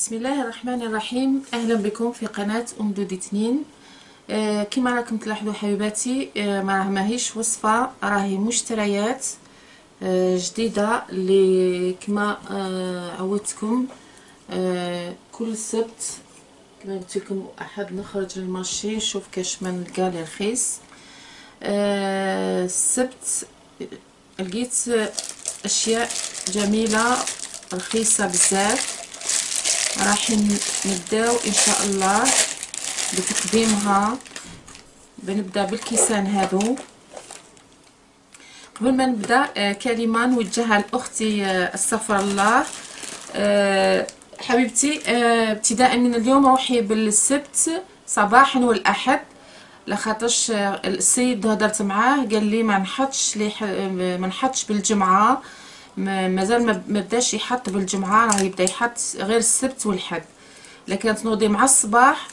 بسم الله الرحمن الرحيم. اهلا بكم في قناه دودي تنين. كما راكم تلاحظوا حبيباتي، ماهيش وصفه، راهي مشتريات جديده اللي كما عودتكم كل سبت كما قلت لكم احد نخرج للمارشي نشوف كاش ما نلقى لي رخيص. السبت لقيت اشياء جميله رخيصه بزاف، راح نبداو ان شاء الله بتقديمها. بنبدا بالكيسان هادو. قبل ما نبدا كلمه نوجهها لاختي استغفر الله. حبيبتي، ابتداء من اليوم روحي بالسبت صباحا والاحد، لخاطرش السيد هدرت معاه قال لي ما نحطش بالجمعه، مازال ما بداش يحط بالجمعه، راه يبدا يحط غير السبت والحد. لكن تنوضي مع الصباح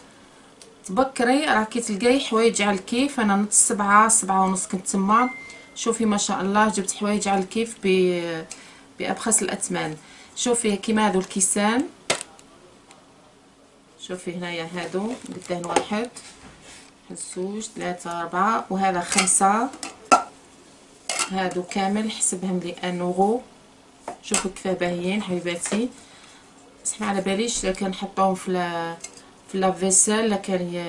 تبكري راكي تلقاي حوايج على الكيف. انا نص سبعة ونص كنت تما. شوفي ما شاء الله جبت حوايج على الكيف بابخس الاثمان. شوفي كيما هادو الكيسان، شوفي هنايا هادو قدام واحد زوج ثلاثة أربعة وهذا خمسة، هادو كامل حسبهم لي ان اورو. شوفوا كيف باهيين حبيباتي. بصح ما على باليش كان نحطوهم في لافيسيل كان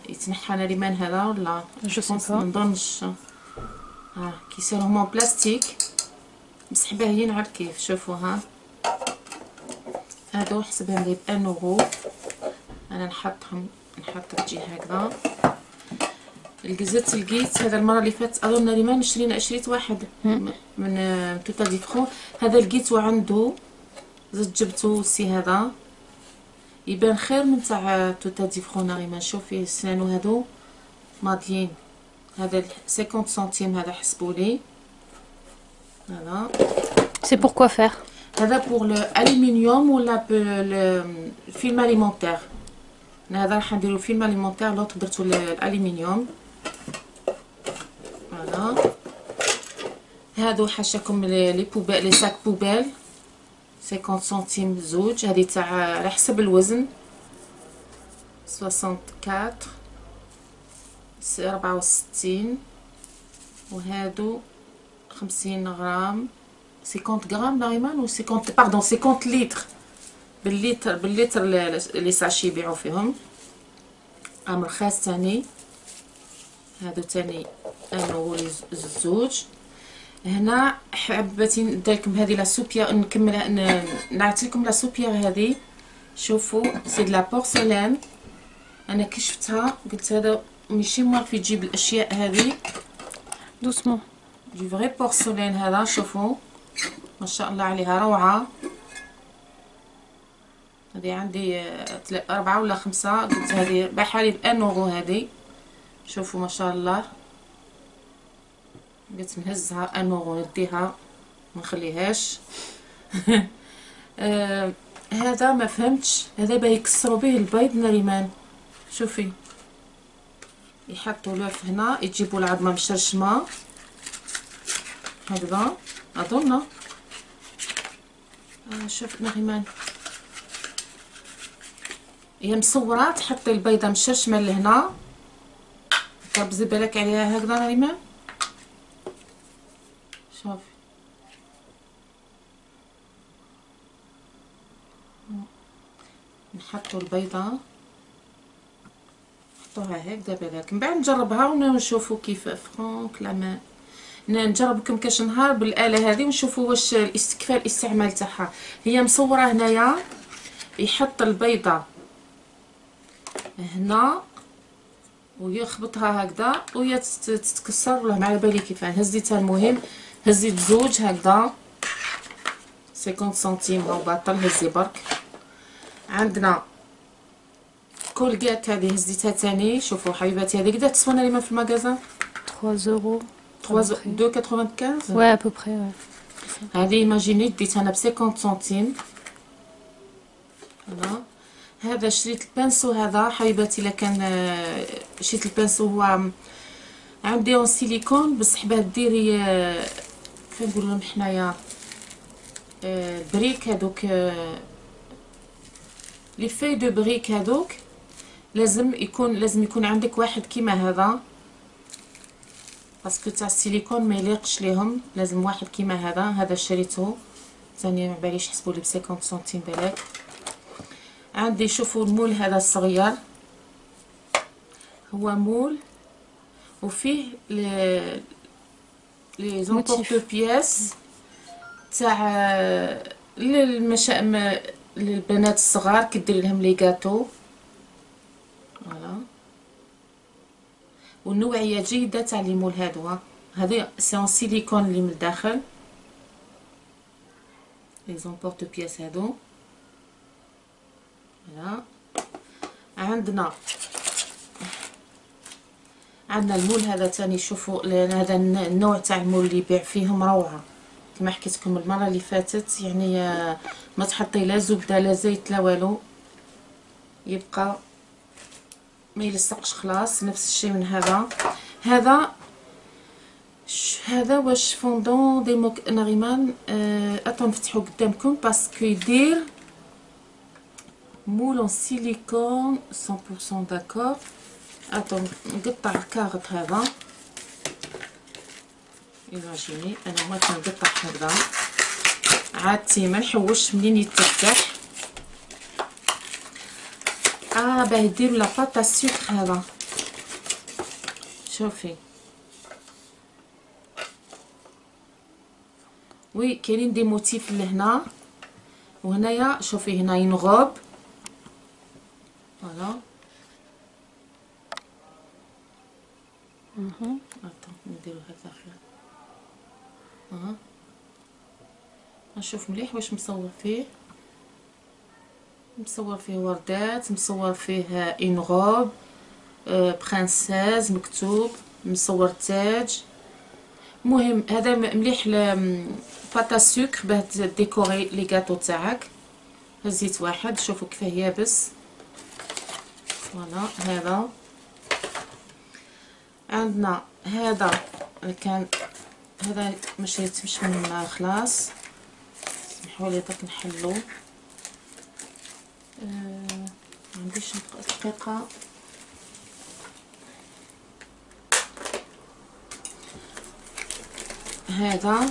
يتنحى ناريمان هذا ولا ما نظنش. كيسان هما بلاستيك بصح باهيين على كيف. شوفوا هادو حسبهم لي بان اورو. انا نحط تجي هكذا. الكزات لقيت هذا المره اللي فاتت اظن ناريمان شريت واحد من توتا ديفرون. هذا لقيته عنده زدت جبتو سي هذا يبان خير من تاع توتا ديفرون ناريمان. شوفي السنانو هادو ماضيين. هذا 50 سنتيم هذا حسبولي. هذا C'est pour quoi faire? هذا بور الالومنيوم ولا الفيلم اليمونتير. هذا راح نديرو الفيلم اليمونتير، لوط درتو الالومنيوم. فوالا هادو حاشاكم لي بوبيل، لي ساك بوبيل 50 سنتيم زوج. هذه تاع على حسب الوزن 64 64. وهادو 50 غرام 50 غرام ناريمان و 50 باردون 50 لتر باللتر لي ساشي يبيعوا فيهم. رخاص تاني. هادو تاني انو الزوج. هنا حبيتي نديرلكم هذه لا سوبيير نكملها نعطي لكم لا سوبيير هذه. شوفوا سي لا بورسلين. انا كي شفتها قلت هذا ماشي موال في تجيب الاشياء هذه Doucement. دي فري بورسلين. هذا شوفوا ما شاء الله عليها روعه. هذه عندي 4 ولا 5. قلت هذه بحالي بان اورو هذه. شوفوا ما شاء الله. قلت نهزها ان اورو نديها ما نخليهاش. هذا ما فهمتش. هذا باه يكسروا به البيض ناريمان. شوفي يحطوا لوف هنا يجيبوا العظمه مشرشمه هكذا اظن. شوف ناريمان هي مصوره تحطي البيضه مشرشمه لهنا. كربزي بالك عليها هكذا ناريمان. شوفي نحطوا البيضه نحطوها هيك دابا لك من بعد نجربها ونشوفوا كيف فرونك لا نجرب لكم كاش نهار بالاله هذه ونشوفوا واش كيفاه الاستعمال تاعها. هي مصوره هنايا يحط البيضه هنا ويخبطها هكذا وهي تتكسر ولا ما على بالي كيف هزيتها. المهم هزيت زوج هكذا 50 سنتيم هاو باطل. هزي برك. عندنا كولغات هذه هزيتها تاني. شوفوا حبيباتي هذه قداش تسوى لي في المغازان 3 euros. 2,95. Ouais, à peu près, ouais. هذه ايماجيني ديتها انا ب 50 سنتيم. هذا شريت البانسو هذا حبيباتي. لكن شريت البانسو هو عندي اون سيليكون بصح باه ديري كيف نقول لهم حنايا البريك هذوك لي في دو بريك هذوك لازم يكون عندك واحد كيما هذا، باسكو تاع السيليكون ما يليقش ليهم، لازم واحد كيما هذا شريته ثاني ما باليش حسبوا لي ب 50 سنتيم بالك. عندي شوفوا المول هذا الصغير، هو مول وفيه لي زونبورتو بياس تاع للبنات الصغار كديري لهم لي غاتو. فوالا، والنوعيه جيده تاع لي مول هادو، هذه سي سيليكون اللي من الداخل لي زونبورتو بياس هادو. فوالا، عندنا المول هذا تاني. شوفوا هذا النوع تاع المول اللي يبيع فيهم روعه، كما حكيت لكم المره اللي فاتت، يعني ما تحطي لا زبده لا زيت لا والو، يبقى ما يلصقش خلاص. نفس الشيء من هذا واش فوندون دي موك نغيمان. اتون نفتحو قدامكم باسكو يدير مول ان سيليكون 100% داكور. اتون نقطع الكاغط هذا، ايماجيني انا ما كنقطع هكذا عادتي ما نحوش منين يتفتح. باه يدير لا باط السكر هذا. شوفي وي كاينين دي موتيف لهنا وهنايا. شوفي هنا ينغوب. فوالا نديرو هكذا. نشوف مليح واش مصور فيه. مصور فيه وردات، مصور فيه اون غوب برانسيز مكتوب، مصور تاج. المهم هذا مليح باتا سكر باه ديكوري لي غاتو تاعك. هزيت واحد، شوفوا كيفاه يابس. فوالا هذا عندنا. هذا كان هذا ما شريتش من خلاص، سمحوا لي داك نحلو. ما عنديش دقيقه. هذا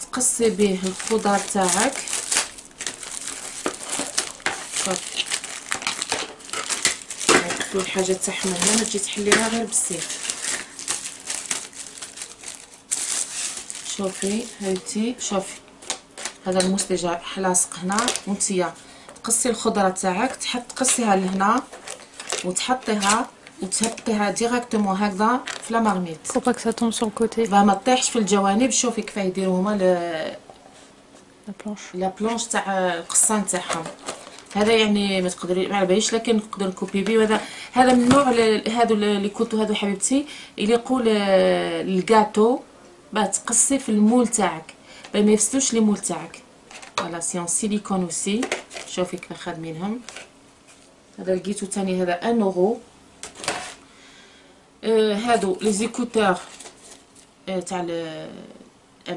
تقصي به الخضار تاعك. شوف الحاجه تاعهم هنا ما تجي تحليها غير بالسيف. شوفي هايتي، شوفي هذا الموس اللي جا لاصق هنا، وانتيا تقصي الخضره تاعك تقصيها لهنا وتحطيها ديريكتومون هكذا في لا مارميت. Faut pas que ça tombe sur le côté. ما تطيحش في الجوانب. شوفي كيفاه يديروا هما La planche. لا بلونش تاع القصان تاعهم. هذا يعني ما تقدري ما على باليش، لكن نقدر نكوبي بيه. هذا من النوع هادو اللي كوتو هادو حبيبتي يليقوا الكاتو باه تقصي في المول تاعك باه ما يفسدوش لي مول تاعك. فوالا سي ان سيليكون اوسي. شوفي كيف خادمينهم. هذا لقيتو تاني هذا 1 اورو. هادو لي زيكوتور تاع ام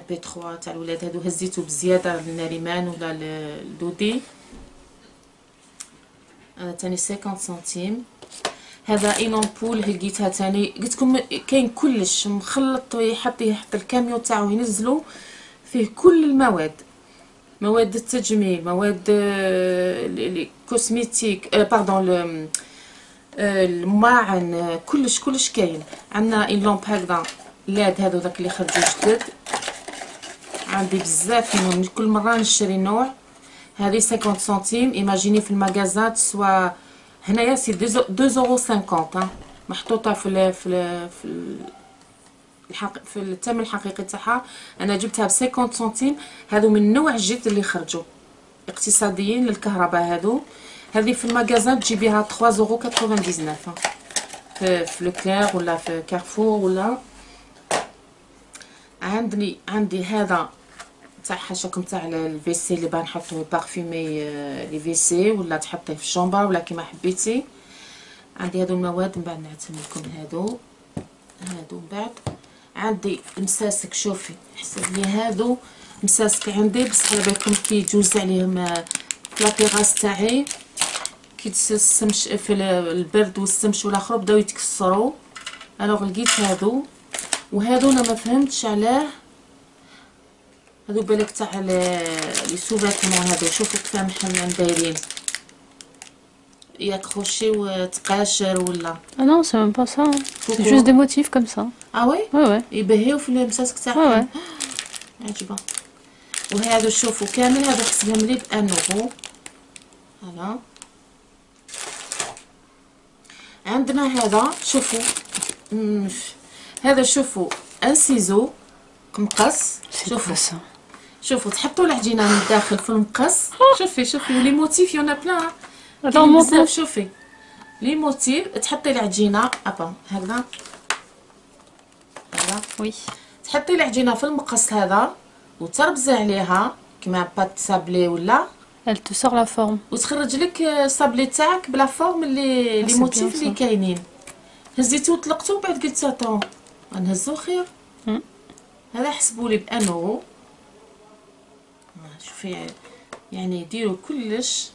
بي 3 تاع الولاد. هادو هزيتو بزياده لناريمان ولا لدودي. هذا تاني 50 سنتيم. هذا اين امبول لقيتها تاني. قلتلكم كاين كلش مخلط، يحط الكاميون تاعو ينزلوا فيه كل المواد، مواد التجميل، مواد الكوسميتيك، باردون الماعن، كلش كاين. عندنا اين لامب هكذا لاد، هذو داك اللي خرجوا جدد. عندي بزاف منهم، كل مره نشري نوع. هذه 50 سنتيم. ايماجيني في المغازات تسوى هنايا سي 2.50 محطوطه في الثمن الحقيقي تاعها. انا جبتها ب 50 سنتيم. هذو من نوع جديد اللي خرجوا اقتصاديين للكهرباء. هذه في المغازات تجيبيها 3.99 في لوكلير ولا في كارفور ولا. عندي هذا تاع حاشاكم تاع الفيسي اللي باه نحطوه بارفيمي لي فيسي ولا تحطيه في الشومبر ولا كيما حبيتي. عندي هادو المواد من بعد نعتم لكم هادو من بعد. عندي المساسك. شوفي حسب لي هادو مساسك عندي، بس على بالكم كي يجوز عليهم لا تيغاس تاعي كي الشمس في البرد والشمس والاخر بداو يتكسروا. الوغ لقيت هادو، وهادو انا ما فهمتش علاه. هادو بالك تاع لي سوفيتمون هادو، شوفوا كيف محملين دايرين ياكروشي وتقاشر ولا. Ah non, c'est même pas ça. Hein. C'est Pourquoi? juste des motifs comme ça. اه وي Ouais, ouais. يبهيو في المساسك Ouais, تاعهم. ouais. عجبه. وهادو شوفوا كامل هذا حسبهم لي بانورو. هلا عندنا هذا شوفوا. هذا شوفوا ان سيزو مقص. C'est شوفوا quoi ça? شوفوا تحطوا العجينه من الداخل في المقص. شوفي ولي موتيف يونا بلان. Attends, كاين montre. بزاف. شوفي لي موتيف تحطي العجينه ابا هكذا هكذا، Oui. تحطي العجينه في المقص هذا وتربزي عليها كيما بات سابلي ولا، Elle te sort la forme. وتخرج لك الصابلي تاعك بلا فورم اللي لي سي موتيف بيان اللي صا. كاينين. هزيتو وطلقتو بعد قلت اتون غنهزو خير. هذا حسبوا لي بانورو. شوفي يعني يديروا كلش.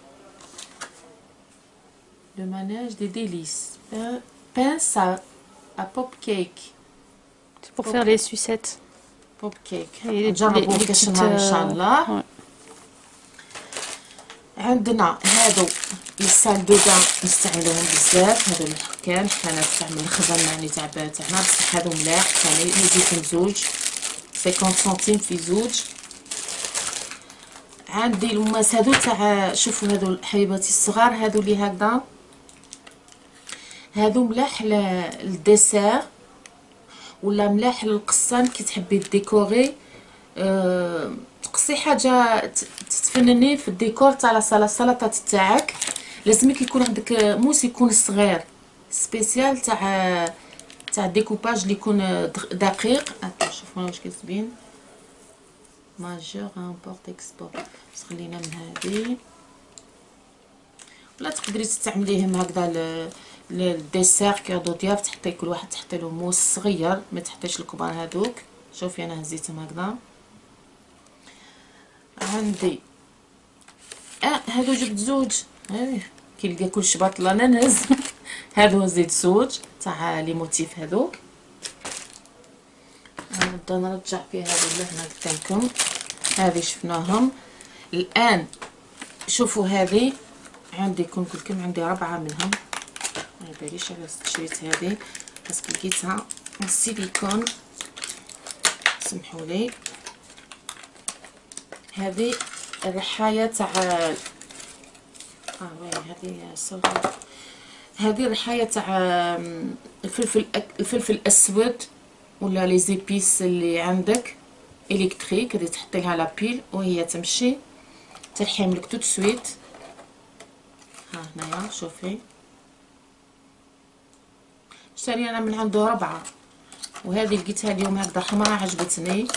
لو ماناج دي ديليس بان سا ا بوب كيك. C'est pour faire les sucettes. بوب كيك Et نجربوه les كاش petites, نهار ان شاء الله. ouais. عندنا هادو لي سال دو بان نستعملوهم بزاف. هادو الحكام حنا نستعمل الخزان يعني تاعنا بصح هادو ملاح ثاني نزيدهم زوج 50 سنتيم في زوج. عندي الماس هادو تاع شوفوا هادو حبيباتي الصغار هادو اللي هكذا. هادو ملاح للديسير ولا ملاح للقصان كي تحبي ديكوري. تقصي حاجه تتفنني في الديكور تاع السلطات تاعك. لازمك يكون عندك موس يكون صغير سبيسيال تاع ديكوباج اللي يكون دقيق. شوفوا واش كتبين ماجور امبورت اكسبورت. بس خلينا من هذه ولا تقدري تستعمليهم هكذا للديسير كادو ديال تحطي كل واحد تحطي له موس صغير ما تحطيش الكبار هذوك. شوفي انا هزيتهم هكذا. عندي هادو جبت زوج. كي لقى كلشي باطل انا نهز. هادو زيد زوج تاع لي موتيف هذوك. نبدا نرجع في هادو اللي هنا قلت لكم. هذه شفناهم الان. شوفوا هذه عندي كون قلت لكم عندي 4 منهم. ما باليش على شريت هذه بس لقيتها السيليكون. سمحوا لي. هذه الرحايه تاع وي هذه صغيره. هذه الرحايه تاع الفلفل الاسود ولا لي زيبيس اللي عندك الكتريك. غادي تحطي لها لا بيل وهي تمشي ترحيم لك توت سويت. ها هنايا شوفي شاريه انا من عنده 4. وهذه لقيتها اليوم هكذا حمراء عجبتني.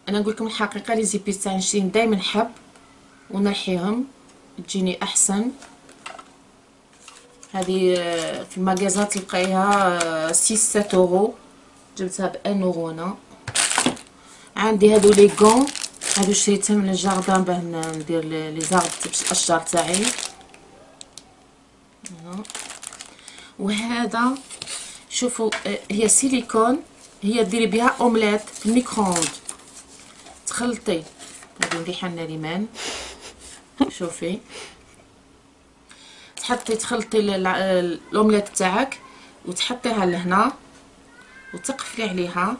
انا نقول لكم الحقيقه لي زيبيس تاع نشريهم دائما حب ونرحيهم تجيني احسن. هذه في المغازات تلقايها 6 7 اورو. جبتها ب 1 اورو انا. عندي هادو لي غون هادو شريتهم من الجاردان باه ندير لي زارد باش الاشجار تاعي. وهذا شوفوا هي سيليكون. هي ديري بها اومليت في الميكرووند. تخلطي هادو مليحه لنا ليمان. شوفي تخلطي الاومليت تاعك وتحطيها لهنا وتقفلي عليها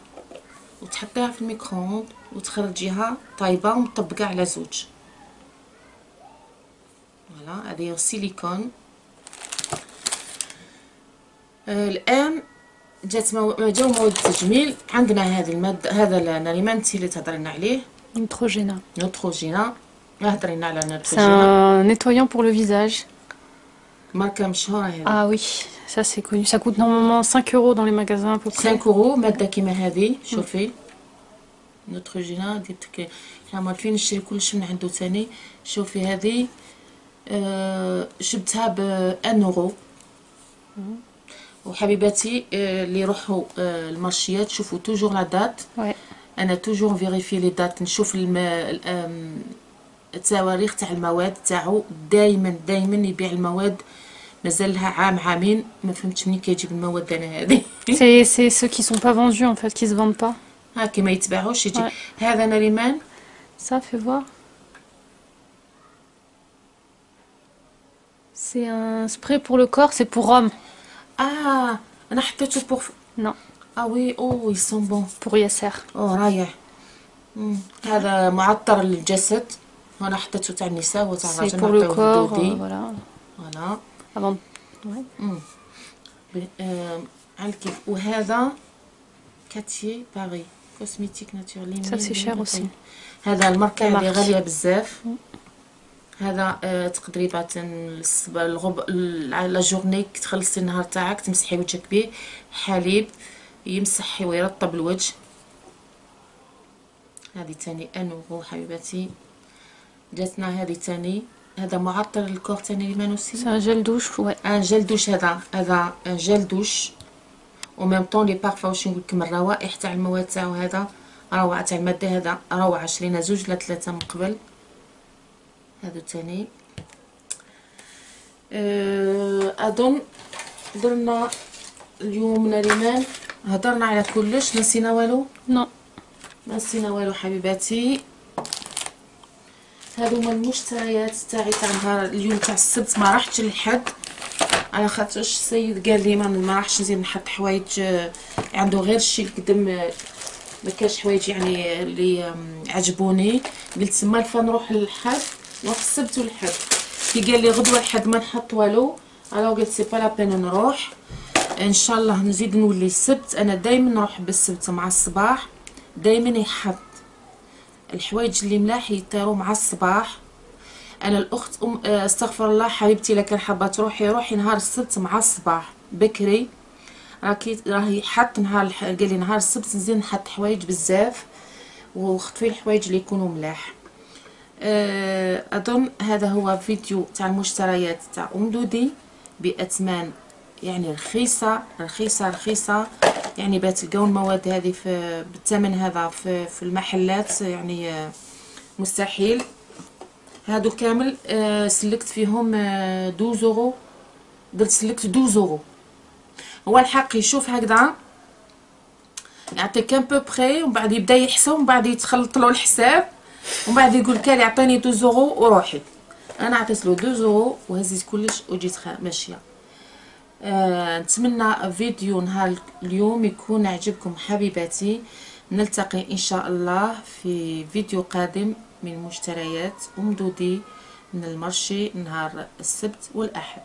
وتحطيها في الميكرووند وتخرجيها طايبه ومطبقه على زوج. فوالا هذه سيليكون. الان جاو مواد التجميل. عندنا هذه الماده هذا النريمانتي اللي تهضرينا عليه نوتروجينا. هضرينا على C'est نوتروجينا. un nettoyant pour le visage. ماركه مشهوره هذه. Ah oui, ça c'est connu. Ça coûte normalement 5 euros dans les magasins à peu près. 5 اورو ماده كيما هذه. شوفي نوتروجينا ديتك حنا مالفين نشري كلشي من عنده ثاني. شوفي هذه جبتها ب 1 اورو. وحبيباتي اللي يروحوا المارشيات شوفوا توجور لا دات. Ouais. انا توجور فيريفي لي دات، نشوف التواريخ تاع المواد تاعو. دايما يبيع المواد مازال لها عام عامين. ما فهمتش منين كيجيب المواد انا هذه. C'est ceux qui sont pas vendus en fait, qui se vendent pas. هاكي ما يتباعوش يجي. Ouais. هذا نريمان. Ça, fais voir. C'est un spray pour le corps, c'est pour hommes. انا حطيته بوغ. Non, وي او يسون بون. pour Yasser. رايح. هذا معطر للجسد، وانا حطيته تاع النساء وتاع C'est الرجال. pour le نعطيوه corps, للدودي. voilà. فوالا. Avant. Ouais. على كيف. وهذا كاتيي باري كوسميتيك ناتورلي. Ça, c'est cher aussi. هذا الماركه اللي المارك. غاليه بزاف. هذا تقريبا لا جورني تخلصي النهار تاعك تمسحي وجهك به. حليب يمسح ويرطب الوجه. هذه تاني انوغو حبيباتي. جاتنا هذه تاني. هذا معطر الكور تاني لمانوسي. C'est un gel douche, ouais. ان جل دوش. هذا ان جل دوش و ميم طون لي بارفا. واش نقول لكم الروائح تاع المواد تاعو. هذا روعه تاع الماده. هذا روعه. شرينا زوج ولا ثلاثه من قبل. هادو تاني. اظن درنا اليوم نريمان هضرنا على كلش. نسينا والو؟ Non. ما نسينا والو حبيباتي. هادو هما المشتريات تاعي تاع نهار اليوم تاع السبت. ما رحتش للحد على خاطرش السيد قال لي ما راحش نزيد نحط حوايج. عنده غير الشيء القدم. ما كاش حوايج يعني اللي عجبوني. قلت سما الفا نروح للحد. نروح السبت والحد. كي قال لي غدوه الحد ما نحط والو، انا قلت سي با لا بين نروح. ان شاء الله نزيد نولي السبت. انا دائما نروح بالسبت مع الصباح. دائما يحط الحوايج اللي ملاح يطيروا مع الصباح. انا الاخت استغفر الله حبيبتي، لكن حابه روحي نهار السبت مع الصباح بكري. راهي حط نهار قال لي نهار السبت نزيد نحط حوايج بزاف وخطفي الحوايج اللي يكونوا ملاح. اظن هذا هو فيديو تاع المشتريات تاع دودي باثمان يعني رخيصه. يعني بتلقاو المواد هذه في بالثمن هذا في المحلات يعني مستحيل. هادو كامل سلكت فيهم 12 اورو. درت سلكت 12 اورو. هو الحق يشوف هكذا يعطيك ان بو بري ومن بعد يبدا يحسب ومن بعد يتخلط له الحساب ومن بعد يقول كالي عطيني 12 اورو وروحي. انا عطيت له 2 اورو وهزيت كلش وجيت ماشيه. نتمنى فيديو نهار اليوم يكون عجبكم حبيباتي. نلتقي ان شاء الله في فيديو قادم من مشتريات دودي من المارشي نهار السبت والاحد.